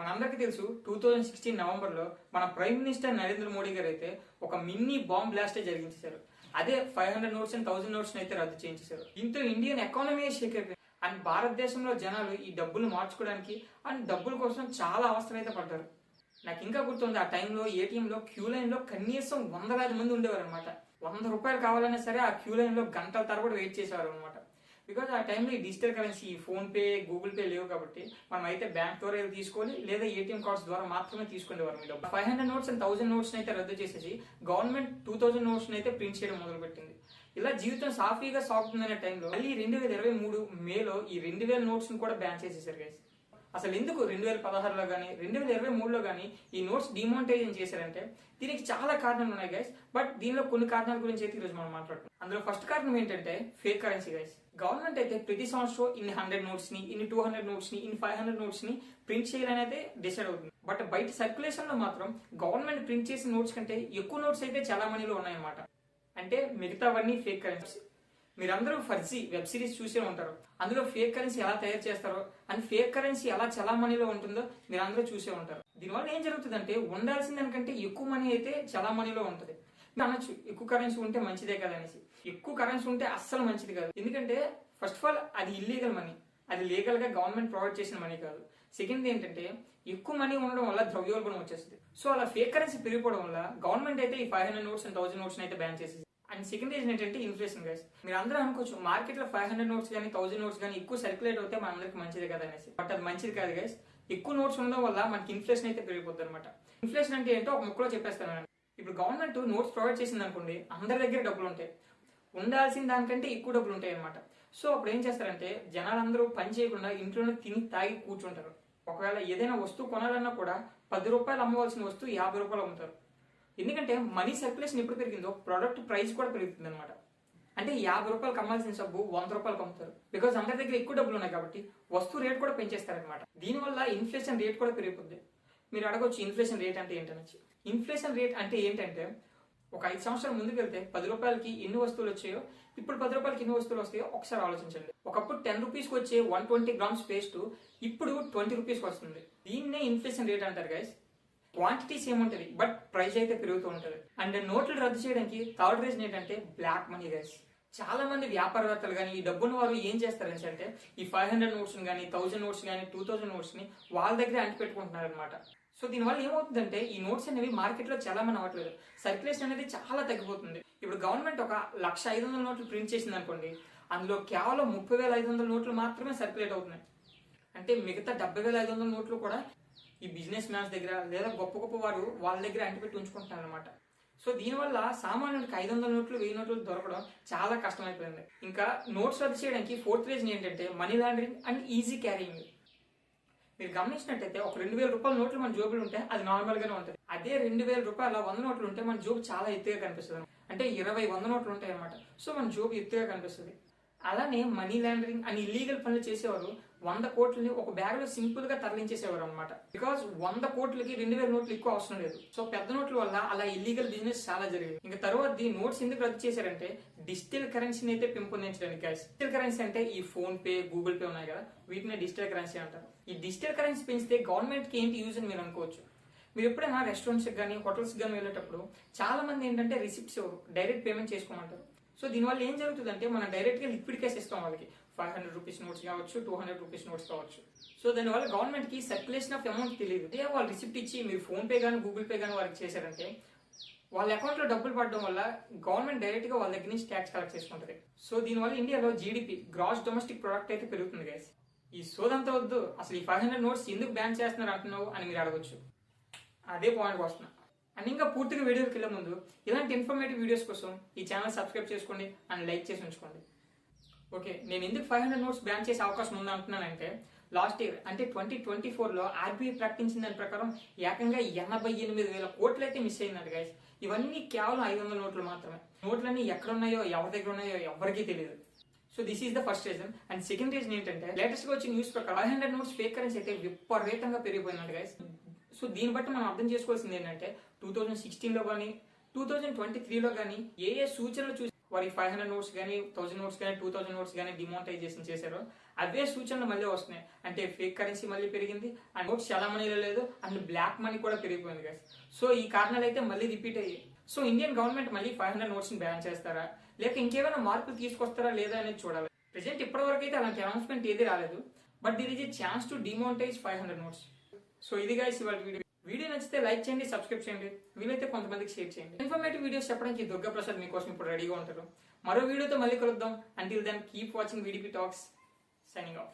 మనందరికీ తెలుసు 2016 నవంబర్లో మన ప్రైమ్ మినిస్టర్ నరేంద్ర మోడీ గారు అయితే ఒక మినీ బాంబ్ బ్లాస్టే జరిగించారు. అదే 500 నోట్స్ అండ్ 1000 నోట్స్ అయితే రద్దు చేయించారు. దీంతో ఇండియన్ ఎకానమీ షేక్ అయిపోయింది. అండ్ భారతదేశంలో జనాలు ఈ డబ్బులు మార్చుకోవడానికి అండ్ డబ్బుల కోసం చాలా అవసరమైతే పడ్డారు. నాకు ఇంకా గుర్తుంది, ఆ టైంలో ఏటీఎంలో క్యూ లైన్ లో కనీసం వందలాది మంది ఉండేవారు అనమాట. 100 రూపాయలు కావాలన్నా సరే ఆ క్యూ లైన్ లో గంటల తరబడి వెయిట్ చేసేవారు అనమాట. బికాజ్ ఆ టైంలో ఈ డిజిటల్ కరెన్సీ, ఈ ఫోన్ పే, గూగుల్ పే లేవు కాబట్టి మనం అయితే బ్యాంక్ ద్వారా తీసుకోవాలి, లేదా ఏటీఎం కార్డ్స్ ద్వారా మాత్రమే తీసుకునేవారు. మీ డబ్బు 500 నోట్స్ అండ్ 1000 నోట్స్ అయితే రద్దు చేసేసి గవర్నమెంట్ 2000 నోట్స్ అయితే ప్రింట్ చేయడం మొదలు పెట్టింది. ఇలా జీవితం సాఫీగా సాగుతుందనే టైంలో మళ్ళీ 2023 మేలో ఈ 2000 నోట్స్ కూడా బ్యాన్ చేసేసారు గైస్. అసలు ఎందుకు 2016లో కానీ 2023లో కానీ ఈ నోట్స్ డిమానిటైజేషన్ చేశారంటే దీనికి చాలా కారణాలు ఉన్నాయి గైస్. బట్ దీనిలో కొన్ని కారణాల గురించి అయితే ఈరోజు మనం మాట్లాడుతున్నాం. అందులో ఫస్ట్ కారణం ఏంటంటే ఫేక్ కరెన్సీ గైస్. గవర్నమెంట్ అయితే ప్రతి సంవత్సరం ఇన్ని 100 నోట్స్ ని, ఇన్ని 200 నోట్స్ ని, ఇన్ని 500 నోట్స్ ని ప్రింట్ చేయాలని అయితే డిసైడ్ అవుతుంది. బట్ బయట సర్క్యులేషన్ లో మాత్రం గవర్నమెంట్ ప్రింట్ చేసిన నోట్స్ కంటే ఎక్కువ నోట్స్ అయితే చాలా మనీలో ఉన్నాయన్నమాట. అంటే మిగతావన్నీ ఫేక్ కరెన్సీ. మీరందరూ ఫర్జీ వెబ్ సిరీస్ చూసే ఉంటారు. అందులో ఫేక్ కరెన్సీ ఎలా తయారు చేస్తారో అండ్ ఫేక్ కరెన్సీ ఎలా చలామణిలో ఉంటుందో మీరందరూ చూసే ఉంటారు. దీనివల్ల ఏం జరుగుతుందంటే ఉండాల్సిన దానికంటే ఎక్కువ మనీ అయితే చలామణిలో ఉంటుంది. అనొచ్చు ఎక్కువ కరెన్సీ ఉంటే మంచిదే కదా అనేసి. ఎక్కువ కరెన్సీ ఉంటే అస్సలు మంచిది కాదు. ఎందుకంటే ఫస్ట్ ఆఫ్ ఆల్ అది ఇల్లీగల్ మనీ, అది లీగల్ గా గవర్నమెంట్ ప్రొవైడ్ చేసిన మనీ కాదు. సెకండ్ ఏంటంటే ఎక్కువ మనీ ఉండడం వల్ల ద్రవ్యోల్బణం వచ్చేస్తుంది. సో అలా ఫేక్ కరెన్సీ పెరిగిపోవడం వల్ల గవర్నమెంట్ అయితే ఈ 500 నోట్స్ అండ్ 1000 నోట్స్ అయితే బ్యాన్ చేసేసి. అండ్ సెకండ్ రీజన్ ఏంటంటే ఇన్ఫ్లేషన్ గైస్. మీరు అందరూ అనుకోవచ్చు మార్కెట్ లో 500 నోట్స్ కానీ 1000 నోట్స్ కానీ ఎక్కువ సర్క్యులేట్ అవుతే మన అందరికి మంచిది కదా అనేసి. బట్ అది మంచిది కాదు గైస్. ఎక్కువ నోట్స్ ఉండడం వల్ల మనకి ఇన్ఫ్లేషన్ అయితే పెరిగిపోతుంది అనమాట. ఇన్ఫ్లేషన్ అంటే ఏంటో ఒక ముక్కలో చెప్పేస్తాను. ఇప్పుడు గవర్నమెంట్ నోట్స్ ప్రొవైడ్ చేసింది అనుకోండి, అందరి దగ్గర డబ్బులు ఉంటాయి, ఉండాల్సిన దానికంటే ఎక్కువ డబ్బులు ఉంటాయి అనమాట. సో అప్పుడు ఏం చేస్తారంటే జనాలందరూ పని చేయకుండా ఇంట్లోనే తిని తాగి కూర్చుంటారు. ఒకవేళ ఏదైనా వస్తువు కొనాలన్నా కూడా 10 రూపాయలు అమ్మవలసిన వస్తువు 50 రూపాయలు అమ్ముతారు. ఎందుకంటే మనీ సర్క్యులేషన్ ఎప్పుడు పెరిగిందో ప్రొడక్ట్ ప్రైస్ కూడా పెరుగుతుంది అనమాట. అంటే 50 రూపాయలకు అమ్మాల్సిన సబ్బు 100 రూపాయలకు అమ్ముతారు. బికాజ్ అందరి దగ్గర ఎక్కువ డబ్బులు ఉన్నాయి కాబట్టి వస్తువు రేట్ కూడా పెంచేస్తారనమాట. దీనివల్ల ఇన్ఫ్లేషన్ రేట్ కూడా పెరిగిపోద్ది. మీరు అడగొచ్చు ఇన్ఫ్లేషన్ రేట్ అంటే ఏంటనొచ్చు. ఇన్ఫ్లేషన్ రేట్ అంటే ఏంటంటే ఒక 5 సంవత్సరాల ముందుకు వెళ్తే 10 రూపాయలకి ఎన్ని వస్తువులు వచ్చాయో ఇప్పుడు 10 రూపాయలకి ఎన్ని వస్తువులు వస్తాయో ఒకసారి ఆలోచించండి. ఒకప్పుడు 10 రూపీస్కి వచ్చే 120 గ్రామ్స్ పేస్ట్ ఇప్పుడు 20 రూపీస్కి వస్తుంది. దీన్నే ఇన్ఫ్లేషన్ రేట్ అంటారు గైస్. క్వాంటిటీ సేమ్ ఉంటుంది బట్ ప్రైస్ అయితే పెరుగుతూ ఉంటుంది. అండ్ నోట్లు రద్దు చేయడానికి థర్డ్ రీజన్ ఏంటంటే బ్లాక్ మనీ గైస్. చాలా మంది వ్యాపారవేత్తలు కానీ ఈ డబ్బును వారు ఏం చేస్తారని అంటే ఈ 500 నోట్స్ కానీ 1000 నోట్స్ కానీ 2000 నోట్స్ ని వాళ్ళ దగ్గర అంటి పెట్టుకుంటున్నారు అనమాట. సో దీనివల్ల ఏమవుతుందంటే ఈ నోట్స్ అనేవి మార్కెట్ లో చాలా మంది అవ్వట్లేదు, సర్క్యులేషన్ అనేది చాలా తగ్గిపోతుంది. ఇప్పుడు గవర్నమెంట్ ఒక 1,500 నోట్లు ప్రింట్ చేసింది అనుకోండి, అందులో కేవలం 30,500 నోట్లు మాత్రమే సర్క్యులేట్ అవుతున్నాయి. అంటే మిగతా 70,500 నోట్లు కూడా ఈ బిజినెస్ మ్యాన్స్ దగ్గర లేదా గొప్ప గొప్ప వారు వాళ్ళ దగ్గర అంటిపెట్టి ఉంచుకుంటున్నారు అనమాట. సో దీనివల్ల సామాన్యుడికి 500 నోట్లు 1000 నోట్లు దొరకడం చాలా కష్టమైపోయింది. ఇంకా నోట్స్ రద్దు చేయడానికి ఫోర్త్ రీజన్ ఏంటంటే money laundering and easy carrying. మీరు గమనించినట్టయితే ఒక 2000 రూపాయల నోట్లు మన జోబులు ఉంటే అది నార్మల్ గానే ఉంటుంది. అదే 2000 రూపాయల 100 నోట్లు ఉంటే మన జోబు చాలా ఎత్తుగా కనిపిస్తుంది. అంటే 20 100 నోట్లు ఉంటాయి అనమాట. సో మన జోబు ఎత్తుగా కనిపిస్తుంది. అలానే మనీ లాండరింగ్ అని ఇల్లీగల్ పనులు చేసేవారు 100 కోట్లని ఒక బ్యాగ్ లో సింపుల్ గా తరలించేసేవారు అనమాట. బికాస్ 100 కోట్లకి 2000 నోట్లు ఎక్కువ అవసరం లేదు. సో పెద్ద నోట్ల వల్ల అలా ఇల్లీగల్ బిజినెస్ చాలా జరిగింది. ఇంకా తర్వాత నోట్స్ ఎందుకు రద్దు చేశారంటే డిజిటల్ కరెన్సీని అయితే పెంపొందించడానికి. డిజిటల్ కరెన్సీ అంటే ఈ ఫోన్ పే, గూగుల్ పే ఉన్నాయి కదా, వీటిని డిజిటల్ కరెన్సీ అంటారు. ఈ డిజిటల్ కరెన్సీ పెంచితే గవర్నమెంట్ కి ఏంటి యూజ్ అని మీరు అనుకోవచ్చు. మీరు ఎప్పుడైనా రెస్టారెంట్స్ కానీ హోటల్స్ కానీ వెళ్ళేటప్పుడు చాలా మంది ఏంటంటే రిసిప్ట్స్ ఇవ్వరు, డైరెక్ట్ పేమెంట్ చేసుకోమంటారు. సో దీనివల్ల ఏం జరుగుతుందంటే మనం డైరెక్ట్ గా లిక్విడ్ క్యాష్ ఇస్తాం వాళ్ళకి. 500 రూపీస్ నోట్స్ కావచ్చు, 200 రూపీస్ నోట్స్ కావచ్చు. సో దానివల్ల గవర్నమెంట్ కి సర్క్యులేషన్ ఆఫ్ అమౌంట్ తెలియదు. అదే వాళ్ళు రిసిప్ట్ ఇచ్చి మీరు ఫోన్ పే కానీ గూగుల్ పే కానీ వాళ్ళకి చేశారంటే వాళ్ళ అకౌంట్ లో డబ్బులు పడడం వల్ల గవర్నమెంట్ డైరెక్ట్ గా వాళ్ళ దగ్గర నుంచి ట్యాక్స్ కలెక్ట్ చేసుకుంటుంది. సో దీనివల్ల ఇండియాలో జీడిపి, గ్రాస్ డొమెస్టిక్ ప్రొడక్ట్ అయితే పెరుగుతుంది గైస్. ఈ సోదంతా వద్దు, అసలు ఈ 500 నోట్స్ ఎందుకు బ్యాన్ చేస్తున్నారు అంటున్నావు అని మీరు అడగొచ్చు. అదే పాయింట్ వస్తున్నా. అండ్ ఇంకా పూర్తిగా వీడియోకి వెళ్ళే ముందు ఇలాంటి ఇన్ఫర్మేటివ్ వీడియోస్ కోసం ఈ ఛానల్ సబ్స్క్రైబ్ చేసుకోండి అండ్ లైక్ చేసి ఉంచుకోండి. ఓకే, నేను ఎందుకు 500 నోట్స్ బ్యాన్ చేసే అవకాశం ఉందా అంటున్నానంటే లాస్ట్ ఇయర్ అంటే 2024లో ఆర్బీఐ ప్రకటించిన దాని ప్రకారం ఏకంగా 88,000 కోట్లు అయితే మిస్ అయిందంట గైస్. ఇవన్నీ కేవలం 500 నోట్లు మాత్రమే. నోట్లన్నీ ఎక్కడున్నాయో ఎవరి దగ్గర ఉన్నాయో ఎవరికీ తెలియదు. So this is the first reason. And second reason ఏంటంటే లేటెస్ట్ గా వచ్చిన న్యూస్ ప్రకారం 500 నోట్స్ ఫేక్ కరెన్సీ అయితే విపరీతంగా పెరిగిపోయిందంట గైస్. సో దీన్ని బట్టి మనం అర్థం చేసుకోవాల్సింది ఏంటంటే 2016లో కానీ 2023లో కానీ ఏ సూచనలు చూసి వారి 500 నోట్స్ కానీ 1000 నోట్స్ కానీ 2000 నోట్స్ కానీ డిమానిటైజేషన్ చేశారో అవే సూచనలు మళ్ళీ వస్తున్నాయి. అంటే ఫేక్ కరెన్సీ మళ్ళీ పెరిగింది, అండ్ నోట్స్ చాలా మనీలో లేదు, అండ్ బ్లాక్ మనీ కూడా పెరిగిపోయింది గైస్. సో ఈ కారణాలు అయితే మళ్ళీ రిపీట్ అయ్యాయి. సో ఇండియన్ గవర్నమెంట్ మళ్ళీ 500 నోట్స్ ని బ్యాన్ చేస్తారా, లేక ఇంకేమైనా మార్పులు తీసుకొస్తారా లేదా అనేది చూడాలి. ప్రెసెంట్ ఇప్పటి వరకు అయితే అలాంటి అనౌన్స్మెంట్ ఏది రాలేదు, but there is a chance to demonetise 500 notes. So ఇది గైస్ ఇవాళ వీడియో నచ్చితే లైక్ చేయండి, సబ్స్క్రైబ్ చేయండి, వీలైతే కొంతమందికి షేర్ చేయండి. ఇన్ఫర్మేటివ్ వీడియోస్ చెప్పడానికి దుర్గా ప్రసాద్ మీకోసం ఇప్పుడు రెడీగా ఉంటారు. మరో వీడియోతో మళ్ళీ కలుద్దాం. Until then keep watching VDP talks. Signing of.